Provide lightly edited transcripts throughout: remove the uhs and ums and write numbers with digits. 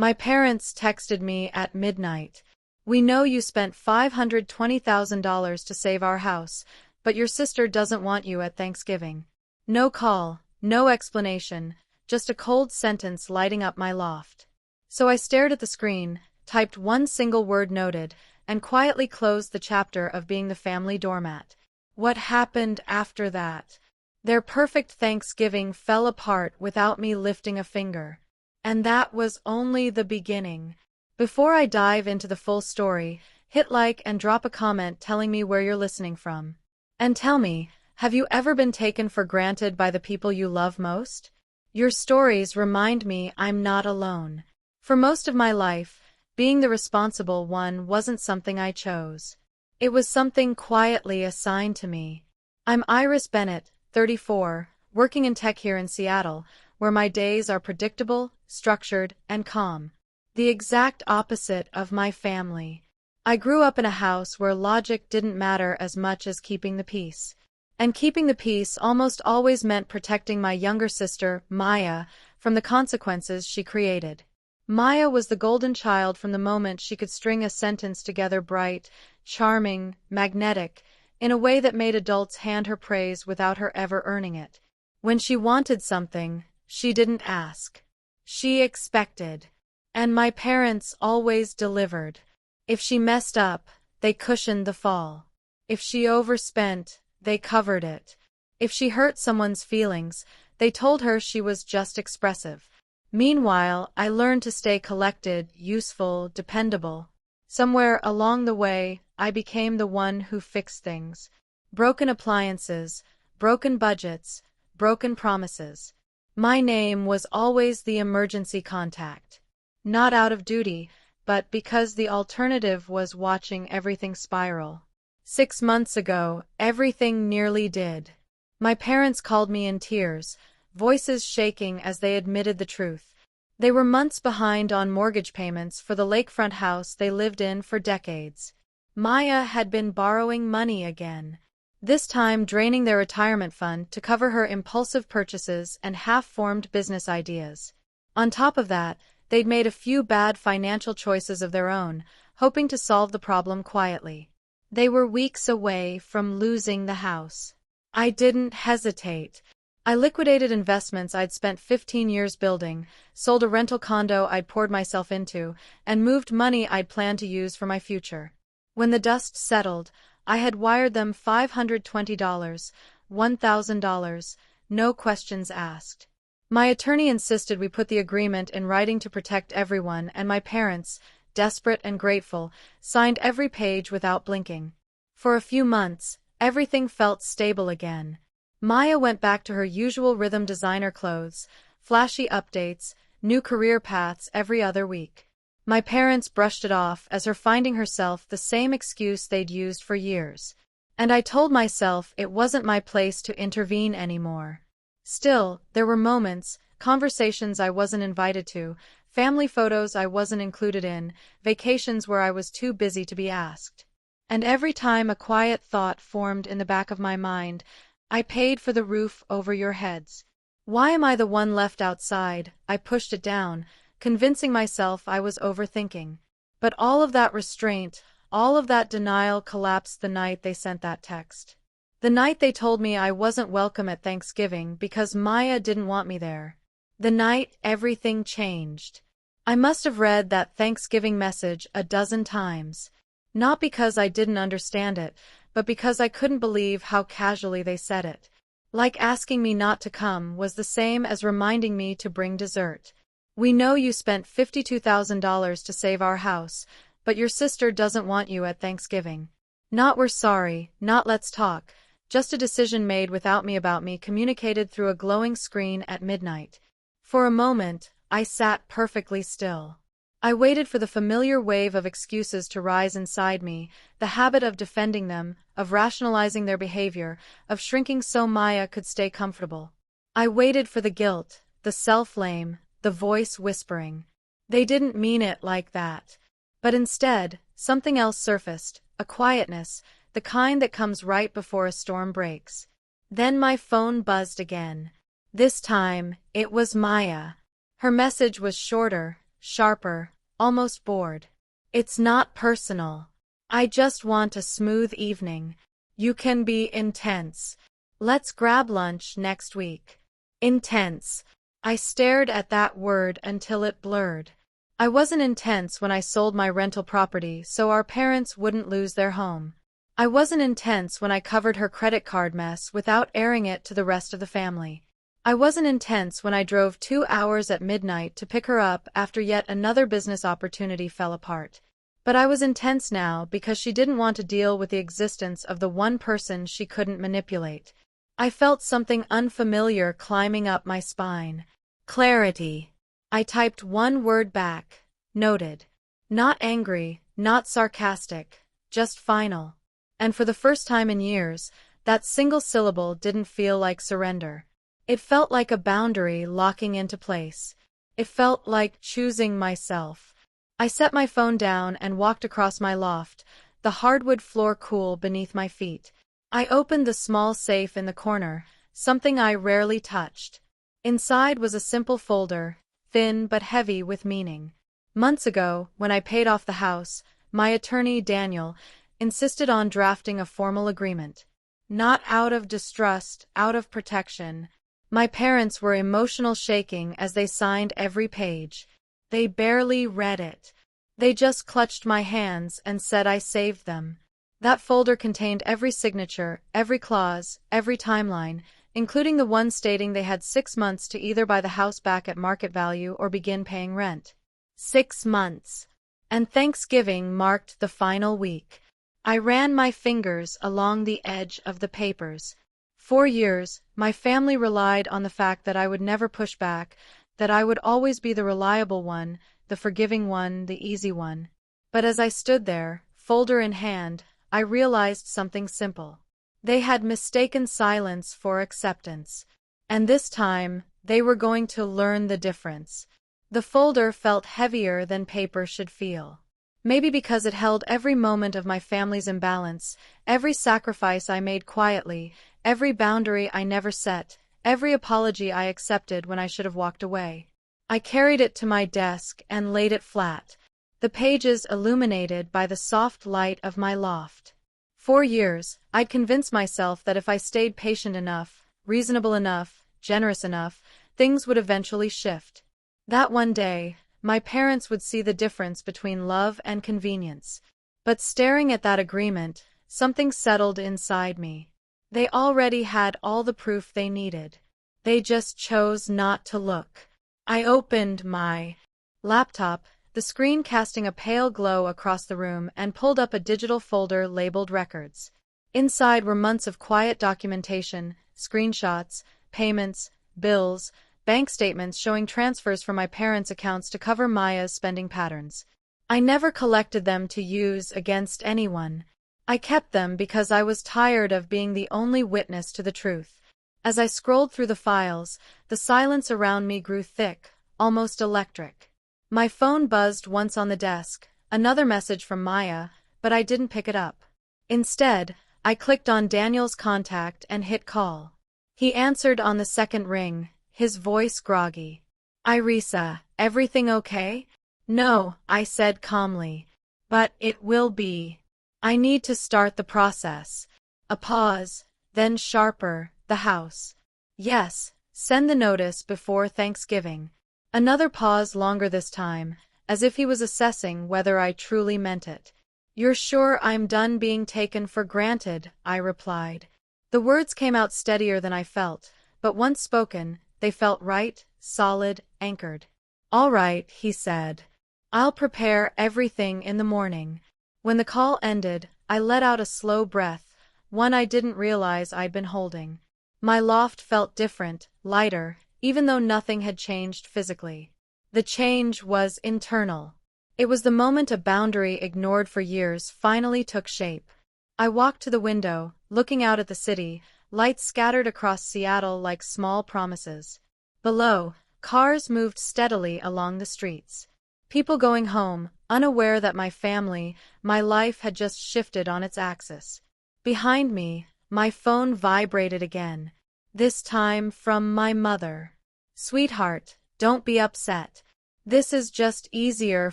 My parents texted me at midnight. We know you spent $520,000 to save our house, but your sister doesn't want you at Thanksgiving. No call, no explanation, just a cold sentence lighting up my loft. So I stared at the screen, typed one single word noted, and quietly closed the chapter of being the family doormat. What happened after that? Their perfect Thanksgiving fell apart without me lifting a finger. And that was only the beginning. Before I dive into the full story, hit like and drop a comment telling me where you're listening from. And tell me, have you ever been taken for granted by the people you love most? Your stories remind me I'm not alone. For most of my life, being the responsible one wasn't something I chose. It was something quietly assigned to me. I'm Iris Bennett, 34, working in tech here in Seattle, where my days are predictable, structured, and calm. The exact opposite of my family. I grew up in a house where logic didn't matter as much as keeping the peace. And keeping the peace almost always meant protecting my younger sister, Maya, from the consequences she created. Maya was the golden child from the moment she could string a sentence together, bright, charming, magnetic, in a way that made adults hand her praise without her ever earning it. When she wanted something, she didn't ask. She expected. And my parents always delivered. If she messed up, they cushioned the fall. If she overspent, they covered it. If she hurt someone's feelings, they told her she was just expressive. Meanwhile, I learned to stay collected, useful, dependable. Somewhere along the way, I became the one who fixed things. Broken appliances, broken budgets, broken promises. My name was always the emergency contact. Not out of duty, but because the alternative was watching everything spiral. 6 months ago, everything nearly did. My parents called me in tears, voices shaking as they admitted the truth. They were months behind on mortgage payments for the lakefront house they lived in for decades. Maya had been borrowing money again. This time draining their retirement fund to cover her impulsive purchases and half-formed business ideas. On top of that, they'd made a few bad financial choices of their own, hoping to solve the problem quietly. They were weeks away from losing the house. I didn't hesitate. I liquidated investments I'd spent 15 years building, sold a rental condo I'd poured myself into, and moved money I'd planned to use for my future. When the dust settled, I had wired them $520, $1,000, no questions asked. My attorney insisted we put the agreement in writing to protect everyone, and my parents, desperate and grateful, signed every page without blinking. For a few months, everything felt stable again. Maya went back to her usual rhythm designer clothes, flashy updates, new career paths every other week. My parents brushed it off as her finding herself the same excuse they'd used for years. And I told myself it wasn't my place to intervene anymore. Still, there were moments, conversations I wasn't invited to, family photos I wasn't included in, vacations where I was too busy to be asked. And every time a quiet thought formed in the back of my mind, I paid for the roof over your heads. Why am I the one left outside? I pushed it down, convincing myself I was overthinking. But all of that restraint, all of that denial collapsed the night they sent that text. The night they told me I wasn't welcome at Thanksgiving because Maya didn't want me there. The night everything changed. I must have read that Thanksgiving message a dozen times. Not because I didn't understand it, but because I couldn't believe how casually they said it. Like asking me not to come was the same as reminding me to bring dessert. We know you spent $52,000 to save our house, but your sister doesn't want you at Thanksgiving. Not we're sorry, not let's talk, just a decision made without me about me communicated through a glowing screen at midnight. For a moment, I sat perfectly still. I waited for the familiar wave of excuses to rise inside me, the habit of defending them, of rationalizing their behavior, of shrinking so Maya could stay comfortable. I waited for the guilt, the self-blame, the voice whispering. They didn't mean it like that. But instead, something else surfaced, a quietness, the kind that comes right before a storm breaks. Then my phone buzzed again. This time, it was Maya. Her message was shorter, sharper, almost bored. It's not personal. I just want a smooth evening. You can be intense. Let's grab lunch next week. Intense. I stared at that word until it blurred. I wasn't intense when I sold my rental property so our parents wouldn't lose their home. I wasn't intense when I covered her credit card mess without airing it to the rest of the family. I wasn't intense when I drove 2 hours at midnight to pick her up after yet another business opportunity fell apart. But I was intense now because she didn't want to deal with the existence of the one person she couldn't manipulate. I felt something unfamiliar climbing up my spine. Clarity. I typed one word back. Noted. Not angry, not sarcastic, just final. And for the first time in years, that single syllable didn't feel like surrender. It felt like a boundary locking into place. It felt like choosing myself. I set my phone down and walked across my loft, the hardwood floor cool beneath my feet. I opened the small safe in the corner, something I rarely touched. Inside was a simple folder, thin but heavy with meaning. Months ago, when I paid off the house, my attorney, Daniel, insisted on drafting a formal agreement. Not out of distrust, out of protection. My parents were emotional shaking as they signed every page. They barely read it. They just clutched my hands and said I saved them. That folder contained every signature, every clause, every timeline, including the one stating they had 6 months to either buy the house back at market value or begin paying rent. 6 months. And Thanksgiving marked the final week. I ran my fingers along the edge of the papers. 4 years, my family relied on the fact that I would never push back, that I would always be the reliable one, the forgiving one, the easy one. But as I stood there, folder in hand, I realized something simple. They had mistaken silence for acceptance. And this time, they were going to learn the difference. The folder felt heavier than paper should feel. Maybe because it held every moment of my family's imbalance, every sacrifice I made quietly, every boundary I never set, every apology I accepted when I should have walked away. I carried it to my desk and laid it flat, the pages illuminated by the soft light of my loft. 4 years, I'd convinced myself that if I stayed patient enough, reasonable enough, generous enough, things would eventually shift. That one day, my parents would see the difference between love and convenience. But staring at that agreement, something settled inside me. They already had all the proof they needed. They just chose not to look. I opened my laptop, the screen casting a pale glow across the room, and pulled up a digital folder labeled Records. Inside were months of quiet documentation, screenshots, payments, bills, bank statements showing transfers from my parents' accounts to cover Maya's spending patterns. I never collected them to use against anyone. I kept them because I was tired of being the only witness to the truth. As I scrolled through the files, the silence around me grew thick, almost electric. My phone buzzed once on the desk, another message from Maya, but I didn't pick it up. Instead, I clicked on Daniel's contact and hit call. He answered on the second ring, his voice groggy. "Irisa, everything okay?" "No," I said calmly. "But it will be. I need to start the process." A pause, then sharper, "The house." "Yes, send the notice before Thanksgiving." Another pause, longer this time, as if he was assessing whether I truly meant it. "You're sure I'm done being taken for granted?" I replied. The words came out steadier than I felt, but once spoken, they felt right, solid, anchored. "All right," he said. "I'll prepare everything in the morning." When the call ended, I let out a slow breath, one I didn't realize I'd been holding. My loft felt different, lighter, even though nothing had changed physically. The change was internal. It was the moment a boundary ignored for years finally took shape. I walked to the window, looking out at the city, lights scattered across Seattle like small promises. Below, cars moved steadily along the streets. People going home, unaware that my family, my life had just shifted on its axis. Behind me, my phone vibrated again. This time from my mother. "Sweetheart, don't be upset. This is just easier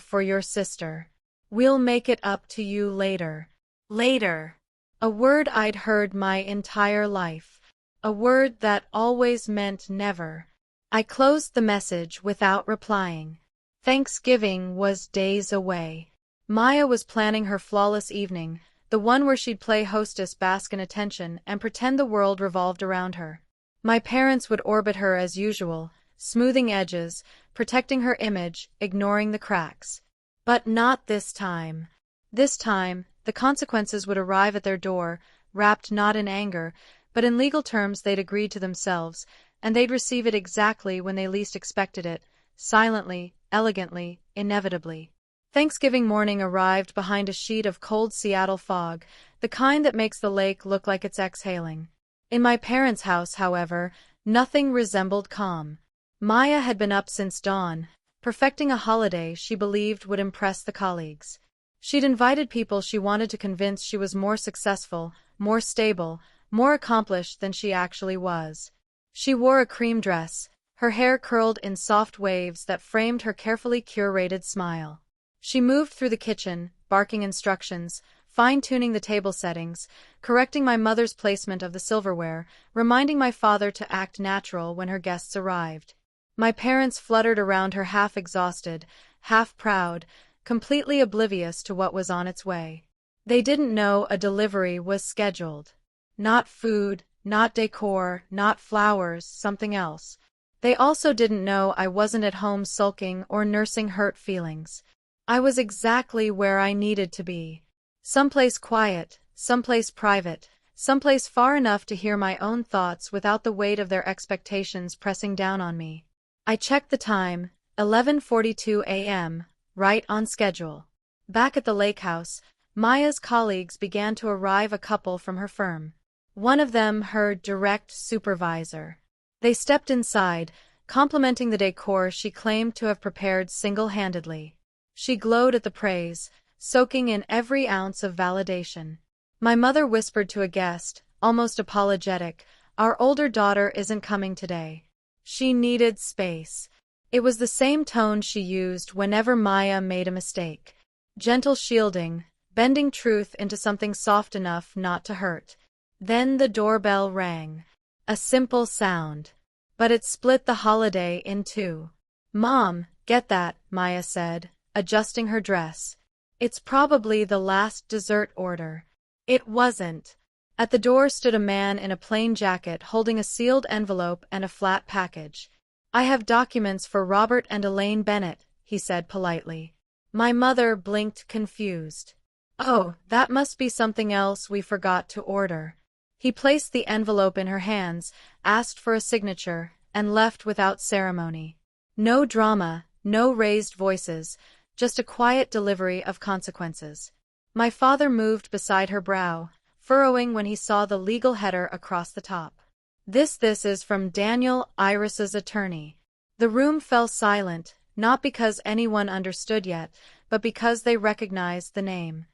for your sister. We'll make it up to you later. Later. A word I'd heard my entire life. A word that always meant never. I closed the message without replying. Thanksgiving was days away. Maya was planning her flawless evening, the one where she'd play hostess, bask in attention, and pretend the world revolved around her. My parents would orbit her as usual, smoothing edges, protecting her image, ignoring the cracks. But not this time. This time, the consequences would arrive at their door, wrapped not in anger, but in legal terms they'd agreed to themselves, and they'd receive it exactly when they least expected it, silently, elegantly, inevitably. Thanksgiving morning arrived behind a sheet of cold Seattle fog, the kind that makes the lake look like it's exhaling. In my parents' house, however, nothing resembled calm. Maya had been up since dawn, perfecting a holiday she believed would impress the colleagues. She'd invited people she wanted to convince she was more successful, more stable, more accomplished than she actually was. She wore a cream dress, her hair curled in soft waves that framed her carefully curated smile. She moved through the kitchen, barking instructions, fine-tuning the table settings, correcting my mother's placement of the silverware, reminding my father to act natural when her guests arrived. My parents fluttered around her half-exhausted, half-proud, completely oblivious to what was on its way. They didn't know a delivery was scheduled. Not food, not decor, not flowers, something else. They also didn't know I wasn't at home sulking or nursing hurt feelings. I was exactly where I needed to be. Someplace quiet, someplace private, someplace far enough to hear my own thoughts without the weight of their expectations pressing down on me. I checked the time, 11:42 a.m., right on schedule. Back at the lake house, Maya's colleagues began to arrive, a couple from her firm. One of them her direct supervisor. They stepped inside, complimenting the decor she claimed to have prepared single-handedly. She glowed at the praise, soaking in every ounce of validation. My mother whispered to a guest, almost apologetic, "Our older daughter isn't coming today. She needed space." It was the same tone she used whenever Maya made a mistake. Gentle shielding, bending truth into something soft enough not to hurt. Then the doorbell rang. A simple sound. But it split the holiday in two. "Mom, get that," Maya said, adjusting her dress. "It's probably the last dessert order." It wasn't. At the door stood a man in a plain jacket holding a sealed envelope and a flat package. "I have documents for Robert and Elaine Bennett," he said politely. My mother blinked confused. "Oh, that must be something else we forgot to order." He placed the envelope in her hands, asked for a signature, and left without ceremony. No drama, no raised voices, just a quiet delivery of consequences. My father moved beside her brow, furrowing when he saw the legal header across the top. This is from Daniel, Iris's attorney." The room fell silent, not because anyone understood yet, but because they recognized the name.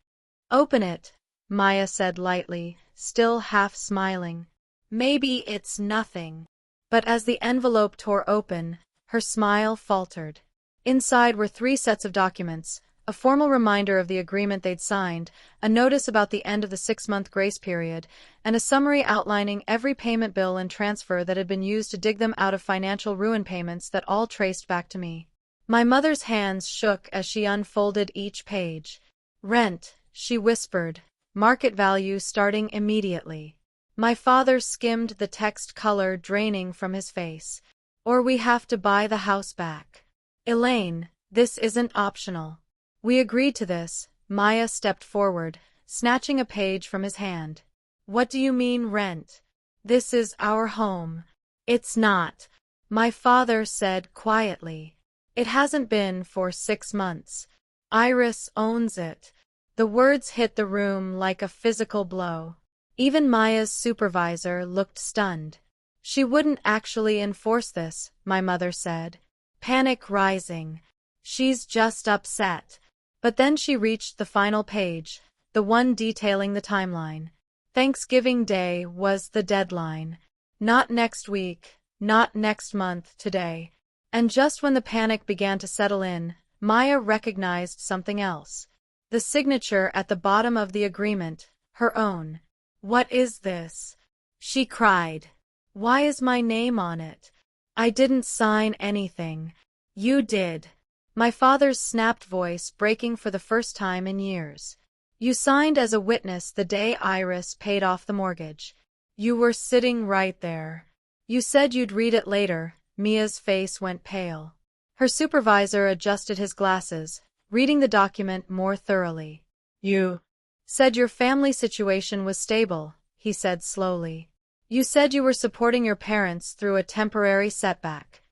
"Open it," Maya said lightly, still half smiling. "Maybe it's nothing." But as the envelope tore open, her smile faltered. Inside were 3 sets of documents, a formal reminder of the agreement they'd signed, a notice about the end of the 6-month grace period, and a summary outlining every payment bill and transfer that had been used to dig them out of financial ruin, payments that all traced back to me. My mother's hands shook as she unfolded each page. "Rent," she whispered, "market value starting immediately." My father skimmed the text, color draining from his face. "Or we have to buy the house back." "Elaine, this isn't optional." "We agreed to this." Maya stepped forward, snatching a page from his hand. "What do you mean rent? This is our home." "It's not," my father said quietly. "It hasn't been for 6 months. Iris owns it." The words hit the room like a physical blow. Even Maya's supervisor looked stunned. "She wouldn't actually enforce this," my mother said. Panic rising. "She's just upset." But then she reached the final page, the one detailing the timeline. Thanksgiving Day was the deadline. Not next week, not next month, today. And just when the panic began to settle in, Maya recognized something else. The signature at the bottom of the agreement, her own. "What is this?" she cried. "Why is my name on it? I didn't sign anything." "You did." My father's snapped voice breaking for the first time in years. "You signed as a witness the day Iris paid off the mortgage. You were sitting right there. You said you'd read it later." Mia's face went pale. Her supervisor adjusted his glasses, reading the document more thoroughly. "You said your family situation was stable," he said slowly. "You said you were supporting your parents through a temporary setback."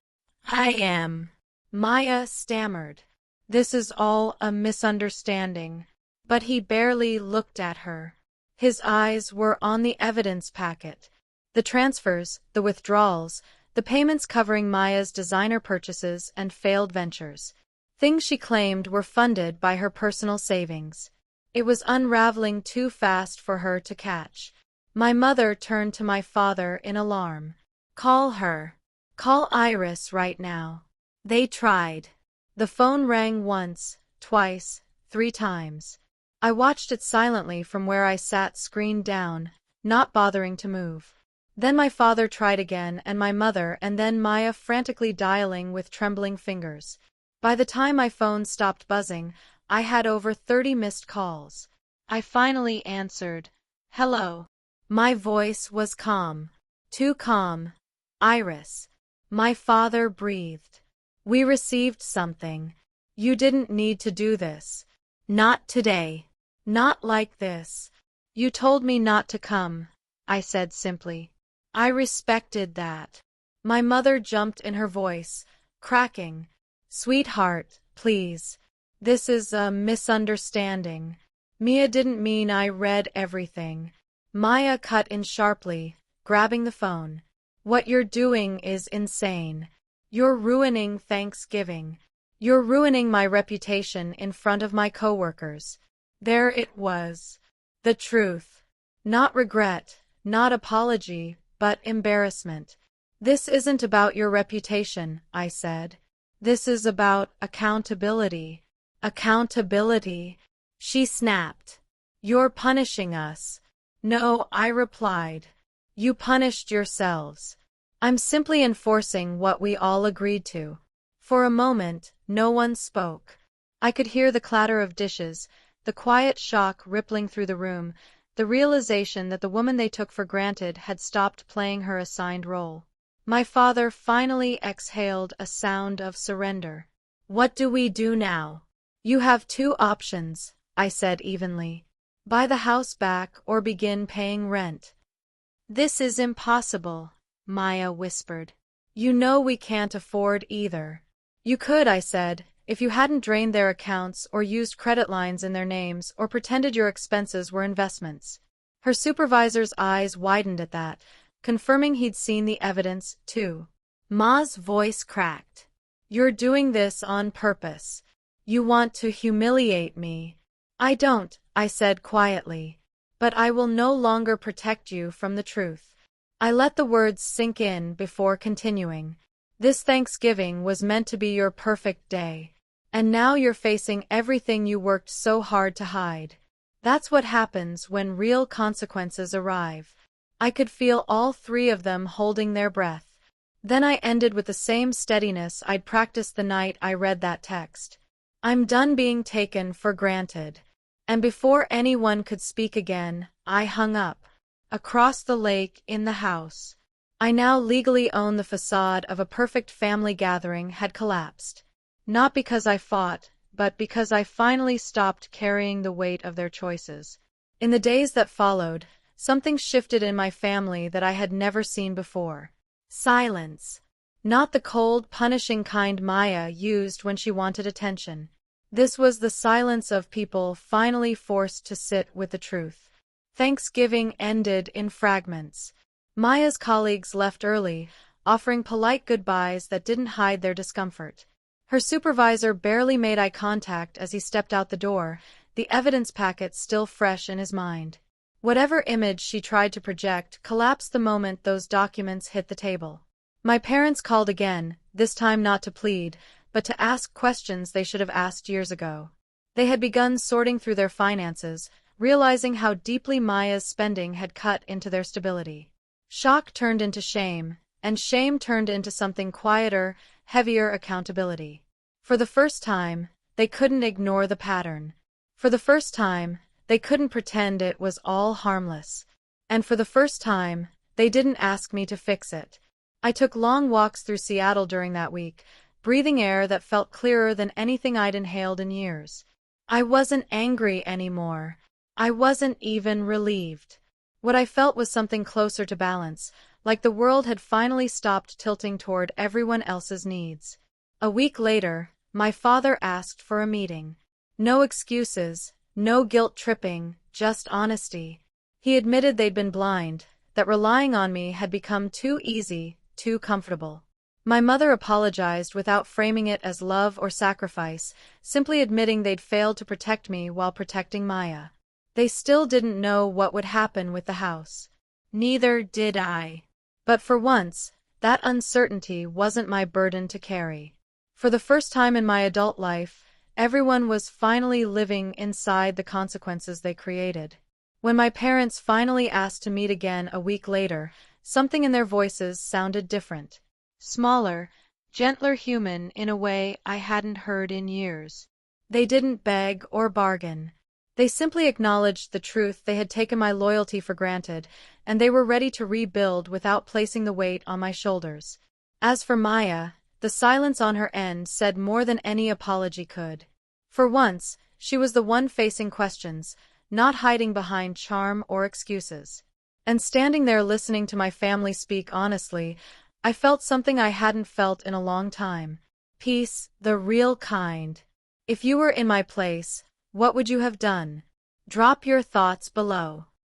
"I am," Maya stammered. "This is all a misunderstanding." But he barely looked at her. His eyes were on the evidence packet. The transfers, the withdrawals, the payments covering Maya's designer purchases and failed ventures. Things she claimed were funded by her personal savings. It was unraveling too fast for her to catch. My mother turned to my father in alarm. "Call her. Call Iris right now." They tried. The phone rang once, twice, 3 times. I watched it silently from where I sat screen down, not bothering to move. Then my father tried again, and my mother, and then Maya frantically dialing with trembling fingers. By the time my phone stopped buzzing, I had over 30 missed calls. I finally answered. "Hello." My voice was calm. Too calm. "Iris." My father breathed. "We received something. You didn't need to do this. Not today. Not like this. You told me not to come," I said simply. I respected that. My mother jumped in her voice, cracking. "Sweetheart, please. This is a misunderstanding. Mia didn't mean I read everything." Maya cut in sharply, grabbing the phone. "What you're doing is insane. You're ruining Thanksgiving. You're ruining my reputation in front of my coworkers." There it was. The truth. Not regret, not apology, but embarrassment. "This isn't about your reputation," I said. "This is about accountability." "Accountability?" she snapped. "You're punishing us." "No," I replied. "You punished yourselves. I'm simply enforcing what we all agreed to." For a moment, no one spoke. I could hear the clatter of dishes, the quiet shock rippling through the room, the realization that the woman they took for granted had stopped playing her assigned role. My father finally exhaled a sound of surrender. "What do we do now?" "You have 2 options," I said evenly. "Buy the house back or begin paying rent." "This is impossible," Maya whispered. "You know we can't afford either." "You could," I said, "if you hadn't drained their accounts or used credit lines in their names or pretended your expenses were investments." Her supervisor's eyes widened at that, confirming he'd seen the evidence, too. Ma's voice cracked. "You're doing this on purpose. You want to humiliate me." "I don't," I said quietly. "But I will no longer protect you from the truth." I let the words sink in before continuing. "This Thanksgiving was meant to be your perfect day. And now you're facing everything you worked so hard to hide. That's what happens when real consequences arrive." I could feel all 3 of them holding their breath. Then I ended with the same steadiness I'd practiced the night I read that text. "I'm done being taken for granted." And before anyone could speak again, I hung up. Across the lake, in the house I now legally own, the facade of a perfect family gathering had collapsed. Not because I fought, but because I finally stopped carrying the weight of their choices. In the days that followed, something shifted in my family that I had never seen before. Silence. Not the cold, punishing kind Maya used when she wanted attention. This was the silence of people finally forced to sit with the truth. Thanksgiving ended in fragments. Maya's colleagues left early, offering polite goodbyes that didn't hide their discomfort. Her supervisor barely made eye contact as he stepped out the door, the evidence packet still fresh in his mind. Whatever image she tried to project collapsed the moment those documents hit the table. My parents called again, this time not to plead, but to ask questions they should have asked years ago. They had begun sorting through their finances, realizing how deeply Maya's spending had cut into their stability. Shock turned into shame, and shame turned into something quieter, heavier: accountability. For the first time, they couldn't ignore the pattern. For the first time, they couldn't pretend it was all harmless. And for the first time, they didn't ask me to fix it. I took long walks through Seattle during that week, breathing air that felt clearer than anything I'd inhaled in years. I wasn't angry anymore. I wasn't even relieved. What I felt was something closer to balance, like the world had finally stopped tilting toward everyone else's needs. A week later, my father asked for a meeting. No excuses, no guilt-tripping, just honesty. He admitted they'd been blind, that relying on me had become too easy, too comfortable. My mother apologized without framing it as love or sacrifice, simply admitting they'd failed to protect me while protecting Maya. They still didn't know what would happen with the house. Neither did I. But for once, that uncertainty wasn't my burden to carry. For the first time in my adult life, everyone was finally living inside the consequences they created. When my parents finally asked to meet again a week later, something in their voices sounded different. Smaller, gentler, human in a way I hadn't heard in years. They didn't beg or bargain. They simply acknowledged the truth: they had taken my loyalty for granted, and they were ready to rebuild without placing the weight on my shoulders. As for Maya, the silence on her end said more than any apology could. For once, she was the one facing questions, not hiding behind charm or excuses. And standing there listening to my family speak honestly, I felt something I hadn't felt in a long time. Peace, the real kind. If you were in my place, what would you have done? Drop your thoughts below.